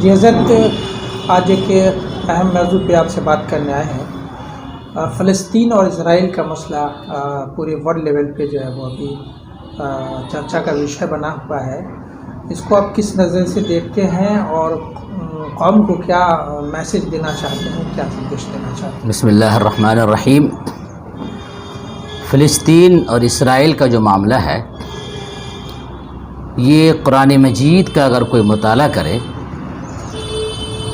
جی حضرت، آج ایک اہم موضوع پہ آپ سے بات کرنے آئے ہیں۔ فلسطین اور اسرائیل کا مسئلہ پورے ورلڈ لیول پہ جو ہے وہ ابھی چرچا کا وشے بنا ہوا ہے۔ اس کو آپ کس نظر سے دیکھتے ہیں اور قوم کو کیا میسج دینا چاہتے ہیں، کیا سندیش دینا چاہتے ہیں؟ بسم اللہ الرحمن الرحیم۔ فلسطین اور اسرائیل کا جو معاملہ ہے، یہ قرآن مجید کا اگر کوئی مطالعہ کرے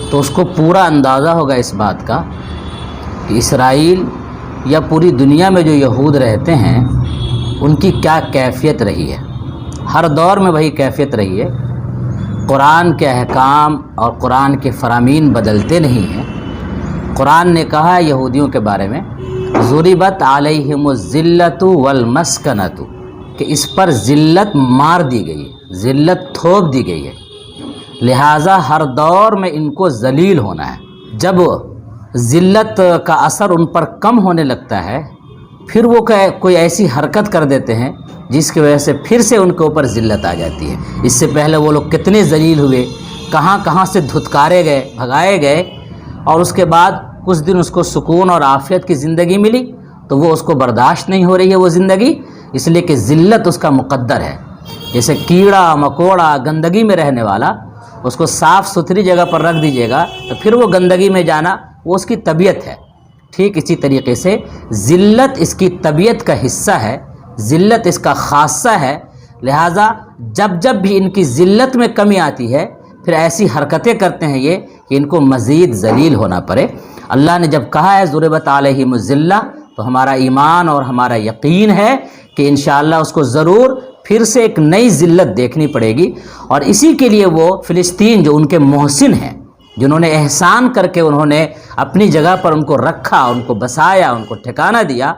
تو اس کو پورا اندازہ ہوگا اس بات کا کہ اسرائیل یا پوری دنیا میں جو یہود رہتے ہیں ان کی کیا کیفیت رہی ہے۔ ہر دور میں وہی کیفیت رہی ہے۔ قرآن کے احکام اور قرآن کے فرامین بدلتے نہیں ہیں۔ قرآن نے کہا ہے یہودیوں کے بارے میں، ضربت علیہم الذلۃ والمسکنۃ، کہ اس پر ذلت مار دی گئی ہے، ذلت تھوپ دی گئی ہے، لہٰذا ہر دور میں ان کو ذلیل ہونا ہے۔ جب ذلت کا اثر ان پر کم ہونے لگتا ہے، پھر وہ کوئی ایسی حرکت کر دیتے ہیں جس کی وجہ سے پھر سے ان کے اوپر ذلت آ جاتی ہے۔ اس سے پہلے وہ لوگ کتنے ذلیل ہوئے، کہاں کہاں سے دھتکارے گئے، بھگائے گئے، اور اس کے بعد کچھ دن اس کو سکون اور عافیت کی زندگی ملی تو وہ اس کو برداشت نہیں ہو رہی ہے وہ زندگی، اس لیے کہ ذلت اس کا مقدر ہے۔ جیسے کیڑا مکوڑا گندگی میں رہنے والا، اس کو صاف ستھری جگہ پر رکھ دیجیے گا تو پھر وہ گندگی میں جانا وہ اس کی طبیعت ہے۔ ٹھیک اسی طریقے سے ذلت اس کی طبیعت کا حصہ ہے، ذلت اس کا خاصہ ہے، لہٰذا جب جب بھی ان کی ذلت میں کمی آتی ہے پھر ایسی حرکتیں کرتے ہیں یہ کہ ان کو مزید ذلیل ہونا پڑے۔ اللہ نے جب کہا ہے ضربت علیہم الذلہ، تو ہمارا ایمان اور ہمارا یقین ہے کہ انشاءاللہ اس کو ضرور پھر سے ایک نئی ذلت دیکھنی پڑے گی، اور اسی کے لیے وہ فلسطین جو ان کے محسن ہیں، جنہوں نے احسان کر کے انہوں نے اپنی جگہ پر ان کو رکھا، ان کو بسایا، ان کو ٹھکانہ دیا،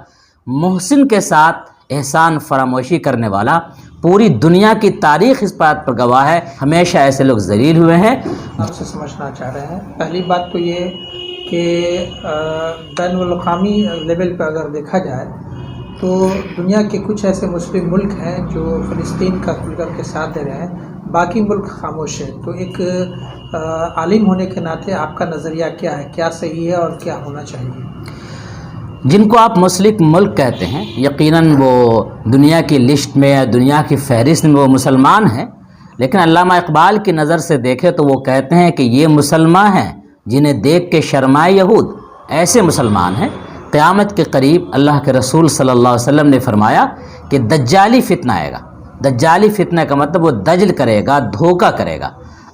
محسن کے ساتھ احسان فراموشی کرنے والا پوری دنیا کی تاریخ اس بات پر گواہ ہے، ہمیشہ ایسے لوگ ذلیل ہوئے ہیں۔ آپ سے سمجھنا چاہ رہے ہیں، پہلی بات تو یہ کہ بین الاقوامی لیول پہ اگر دیکھا جائے تو دنیا کے کچھ ایسے مسلم ملک ہیں جو فلسطین کا کھل کر کے ساتھ دے رہے ہیں، باقی ملک خاموش ہیں۔ تو ایک عالم ہونے کے ناطے آپ کا نظریہ کیا ہے، کیا صحیح ہے اور کیا ہونا چاہیے؟ جن کو آپ مسلم ملک کہتے ہیں، یقیناً وہ دنیا کی لسٹ میں یا دنیا کی فہرست میں وہ مسلمان ہیں، لیکن علامہ اقبال کی نظر سے دیکھے تو وہ کہتے ہیں کہ یہ مسلمان ہیں جنہیں دیکھ کے شرمائے یہود، ایسے مسلمان ہیں۔ قیامت کے قریب اللہ کے رسول صلی اللہ علیہ وسلم نے فرمایا کہ دجالی فتنہ آئے گا۔ دجالی فتنہ کا مطلب وہ دجل کرے گا، دھوکہ کرے گا۔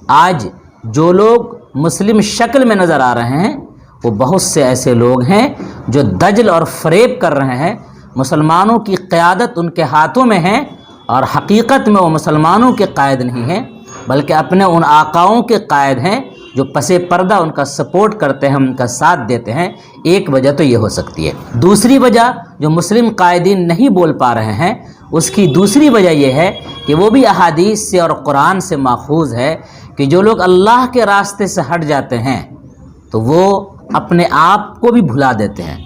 آج جو لوگ مسلم شکل میں نظر آ رہے ہیں وہ بہت سے ایسے لوگ ہیں جو دجل اور فریب کر رہے ہیں۔ مسلمانوں کی قیادت ان کے ہاتھوں میں ہے، اور حقیقت میں وہ مسلمانوں کے قائد نہیں ہیں بلکہ اپنے ان آقاؤں کے قائد ہیں جو پس پردہ ان کا سپورٹ کرتے ہیں، ان کا ساتھ دیتے ہیں۔ ایک وجہ تو یہ ہو سکتی ہے۔ دوسری وجہ جو مسلم قائدین نہیں بول پا رہے ہیں، اس کی دوسری وجہ یہ ہے کہ وہ بھی احادیث سے اور قرآن سے ماخوذ ہے کہ جو لوگ اللہ کے راستے سے ہٹ جاتے ہیں تو وہ اپنے آپ کو بھی بھلا دیتے ہیں۔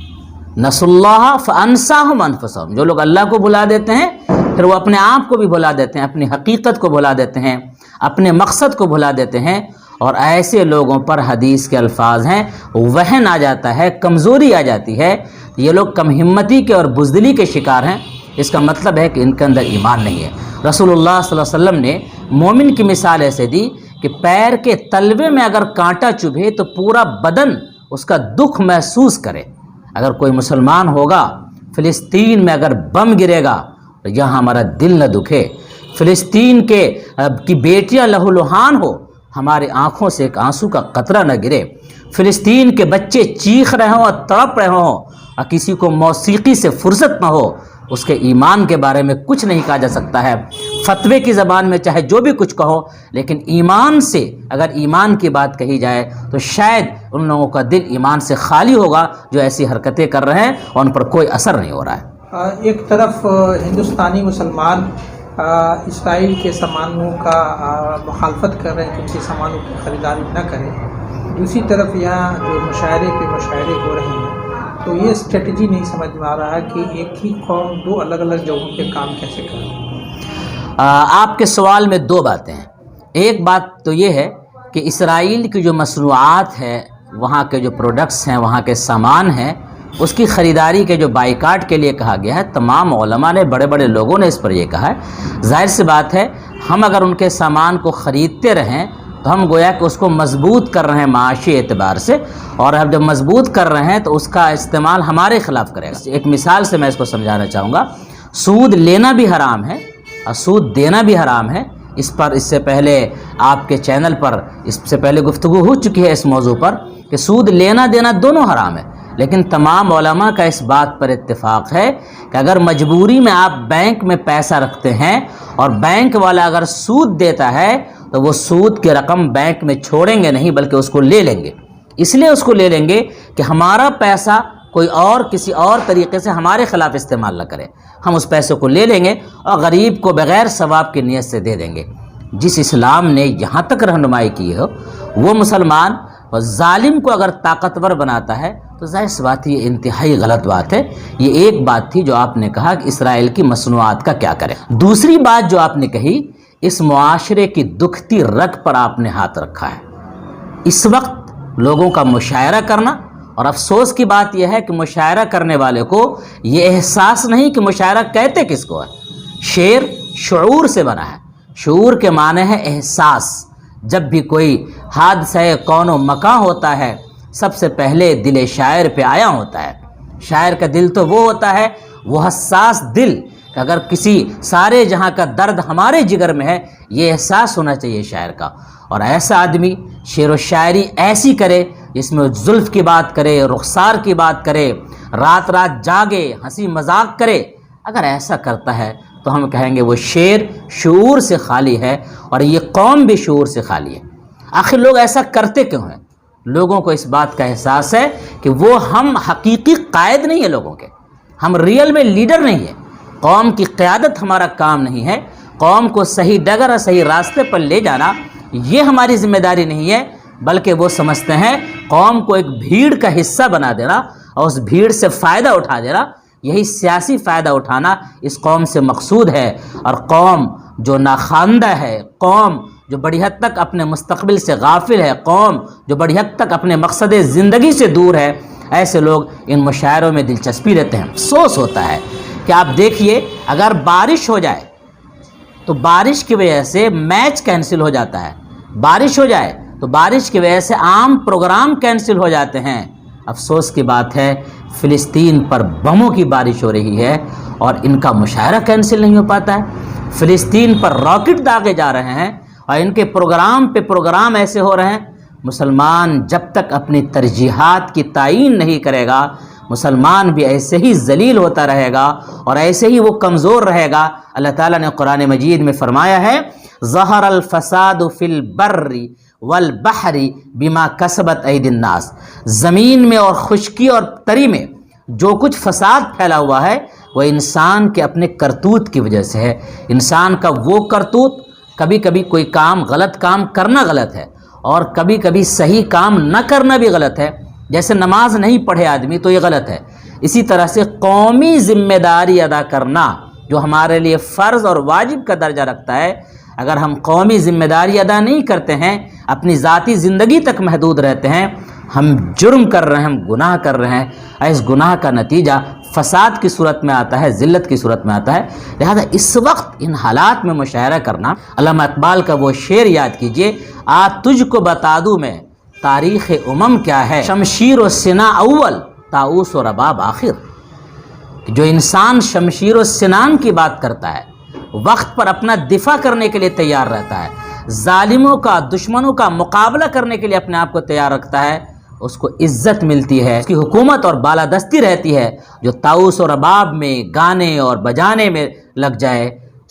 نسوا اللہ فانساہم انفسہم، جو لوگ اللہ کو بھلا دیتے ہیں پھر وہ اپنے آپ کو بھی بھلا دیتے ہیں، اپنی حقیقت کو بھلا دیتے ہیں، اپنے مقصد کو بھلا دیتے ہیں، اور ایسے لوگوں پر حدیث کے الفاظ ہیں وہن آ جاتا ہے، کمزوری آ جاتی ہے، یہ لوگ کم ہمتی کے اور بزدلی کے شکار ہیں۔ اس کا مطلب ہے کہ ان کے اندر ایمان نہیں ہے۔ رسول اللہ صلی اللہ علیہ وسلم نے مومن کی مثال ایسے دی کہ پیر کے تلوے میں اگر کانٹا چبھے تو پورا بدن اس کا دکھ محسوس کرے۔ اگر کوئی مسلمان ہوگا، فلسطین میں اگر بم گرے گا تو یہاں ہمارا دل نہ دکھے، فلسطین کی بیٹیاں لہو لہان ہو، ہمارے آنکھوں سے ایک آنسو کا قطرہ نہ گرے، فلسطین کے بچے چیخ رہے ہوں اور تڑپ رہے ہوں اور کسی کو موسیقی سے فرصت نہ ہو، اس کے ایمان کے بارے میں کچھ نہیں کہا جا سکتا ہے۔ فتوے کی زبان میں چاہے جو بھی کچھ کہو، لیکن ایمان سے اگر ایمان کی بات کہی جائے تو شاید ان لوگوں کا دل ایمان سے خالی ہوگا جو ایسی حرکتیں کر رہے ہیں اور ان پر کوئی اثر نہیں ہو رہا ہے۔ ایک طرف ہندوستانی مسلمان اسرائیل کے سامانوں کا مخالفت کر رہے ہیں کہ ان کے سامانوں کی خریداری نہ کریں، دوسری طرف یہاں جو مشاعرے پہ مشاعرے ہو رہے ہیں تو یہ اسٹریٹجی نہیں سمجھ میں آ رہا ہے کہ ایک ہی قوم دو الگ الگ جگہوں پہ کام کیسے کرے۔ آپ کے سوال میں دو باتیں ہیں۔ ایک بات تو یہ ہے کہ اسرائیل کی جو مصنوعات ہے، وہاں کے جو پروڈکٹس ہیں، وہاں کے سامان ہیں، اس کی خریداری کے جو بائیکاٹ کے لیے کہا گیا ہے، تمام علماء نے، بڑے بڑے لوگوں نے اس پر یہ کہا ہے۔ ظاہر سی بات ہے، ہم اگر ان کے سامان کو خریدتے رہیں تو ہم گویا کہ اس کو مضبوط کر رہے ہیں معاشی اعتبار سے، اور اب جب مضبوط کر رہے ہیں تو اس کا استعمال ہمارے خلاف کرے گا۔ ایک مثال سے میں اس کو سمجھانا چاہوں گا۔ سود لینا بھی حرام ہے اور سود دینا بھی حرام ہے۔ اس سے پہلے آپ کے چینل پر اس سے پہلے گفتگو ہو چکی ہے اس موضوع پر کہ سود لینا دینا دونوں حرام ہے، لیکن تمام علماء کا اس بات پر اتفاق ہے کہ اگر مجبوری میں آپ بینک میں پیسہ رکھتے ہیں اور بینک والا اگر سود دیتا ہے تو وہ سود کی رقم بینک میں چھوڑیں گے نہیں، بلکہ اس کو لے لیں گے۔ اس لیے اس کو لے لیں گے کہ ہمارا پیسہ کوئی اور کسی اور طریقے سے ہمارے خلاف استعمال نہ کرے، ہم اس پیسے کو لے لیں گے اور غریب کو بغیر ثواب کی نیت سے دے دیں گے۔ جس اسلام نے یہاں تک رہنمائی کی ہو، وہ مسلمان اور ظالم کو اگر طاقتور بناتا ہے تو ظاہر سی بات یہ انتہائی غلط بات ہے۔ یہ ایک بات تھی جو آپ نے کہا کہ اسرائیل کی مصنوعات کا کیا کریں۔ دوسری بات جو آپ نے کہی، اس معاشرے کی دکھتی رگ پر آپ نے ہاتھ رکھا ہے۔ اس وقت لوگوں کا مشاعرہ کرنا، اور افسوس کی بات یہ ہے کہ مشاعرہ کرنے والے کو یہ احساس نہیں کہ مشاعرہ کہتے کس کو ہے۔ شعر شعور سے بنا ہے، شعور کے معنی ہے احساس۔ جب بھی کوئی حادثہ کون و مکاں ہوتا ہے، سب سے پہلے دل شاعر پہ آیا ہوتا ہے۔ شاعر کا دل تو وہ ہوتا ہے، وہ حساس دل کہ اگر کسی سارے جہاں کا درد ہمارے جگر میں ہے، یہ احساس ہونا چاہیے شاعر کا۔ اور ایسا آدمی شعر و شاعری ایسی کرے جس میں زلف کی بات کرے، رخسار کی بات کرے، رات رات جاگے، ہنسی مذاق کرے، اگر ایسا کرتا ہے تو ہم کہیں گے وہ شعر شعور سے خالی ہے، اور یہ قوم بھی شعور سے خالی ہے۔ آخر لوگ ایسا کرتے کیوں ہیں؟ لوگوں کو اس بات کا احساس ہے کہ وہ ہم حقیقی قائد نہیں ہیں لوگوں کے، ہم ریئل میں لیڈر نہیں ہیں۔ قوم کی قیادت ہمارا کام نہیں ہے، قوم کو صحیح ڈگر اور صحیح راستے پر لے جانا یہ ہماری ذمہ داری نہیں ہے، بلکہ وہ سمجھتے ہیں قوم کو ایک بھیڑ کا حصہ بنا دینا اور اس بھیڑ سے فائدہ اٹھا دینا، یہی سیاسی فائدہ اٹھانا اس قوم سے مقصود ہے۔ اور قوم جو ناخواندہ ہے، قوم جو بڑی حد تک اپنے مستقبل سے غافل ہے، قوم جو بڑی حد تک اپنے مقصد زندگی سے دور ہے، ایسے لوگ ان مشاعروں میں دلچسپی لیتے ہیں۔ افسوس ہوتا ہے کہ آپ دیکھیے اگر بارش ہو جائے تو بارش کی وجہ سے میچ کینسل ہو جاتا ہے، بارش ہو جائے تو بارش کی وجہ سے عام پروگرام کینسل ہو جاتے ہیں۔ افسوس کی بات ہے فلسطین پر بموں کی بارش ہو رہی ہے اور ان کا مشاعرہ کینسل نہیں ہو پاتا ہے۔ فلسطین پر راکٹ داغے جا رہے ہیں اور ان کے پروگرام پہ پروگرام ایسے ہو رہے ہیں۔ مسلمان جب تک اپنی ترجیحات کی تعیین نہیں کرے گا، مسلمان بھی ایسے ہی ذلیل ہوتا رہے گا اور ایسے ہی وہ کمزور رہے گا۔ اللہ تعالیٰ نے قرآن مجید میں فرمایا ہے ظہر الفساد فی البر والبحر بما کسبت ایدی الناس، زمین میں اور خشکی اور تری میں جو کچھ فساد پھیلا ہوا ہے وہ انسان کے اپنے کرتوت کی وجہ سے ہے۔ انسان کا وہ کرتوت، کبھی کبھی کوئی کام غلط کام کرنا غلط ہے اور کبھی کبھی صحیح کام نہ کرنا بھی غلط ہے۔ جیسے نماز نہیں پڑھے آدمی تو یہ غلط ہے، اسی طرح سے قومی ذمہ داری ادا کرنا جو ہمارے لیے فرض اور واجب کا درجہ رکھتا ہے، اگر ہم قومی ذمہ داری ادا نہیں کرتے ہیں، اپنی ذاتی زندگی تک محدود رہتے ہیں، ہم جرم کر رہے ہیں، ہم گناہ کر رہے ہیں۔ اس گناہ کا نتیجہ فساد کی صورت میں آتا ہے، ذلت کی صورت میں آتا ہے۔ لہذا اس وقت ان حالات میں مشاعرہ کرنا، علامہ اقبال کا وہ شعر یاد کیجئے، تجھ کو بتا دوں میں تاریخ امم کیا ہے، شمشیر و سنا اول طاؤس و رباب آخر۔ جو انسان شمشیر و سنان کی بات کرتا ہے، وقت پر اپنا دفاع کرنے کے لیے تیار رہتا ہے، ظالموں کا، دشمنوں کا مقابلہ کرنے کے لیے اپنے آپ کو تیار رکھتا ہے، اس کو عزت ملتی ہے، اس کی حکومت اور بالادستی رہتی ہے۔ جو طاؤس اور رباب میں گانے اور بجانے میں لگ جائے،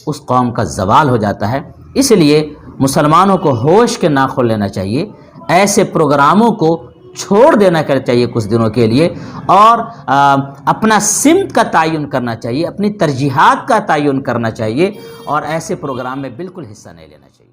اس قوم کا زوال ہو جاتا ہے۔ اس لیے مسلمانوں کو ہوش کے ناخن لینا چاہیے، ایسے پروگراموں کو چھوڑ دینا چاہیے کچھ دنوں کے لیے، اور اپنا سمت کا تعین کرنا چاہیے، اپنی ترجیحات کا تعین کرنا چاہیے، اور ایسے پروگرام میں بالکل حصہ نہیں لینا چاہیے۔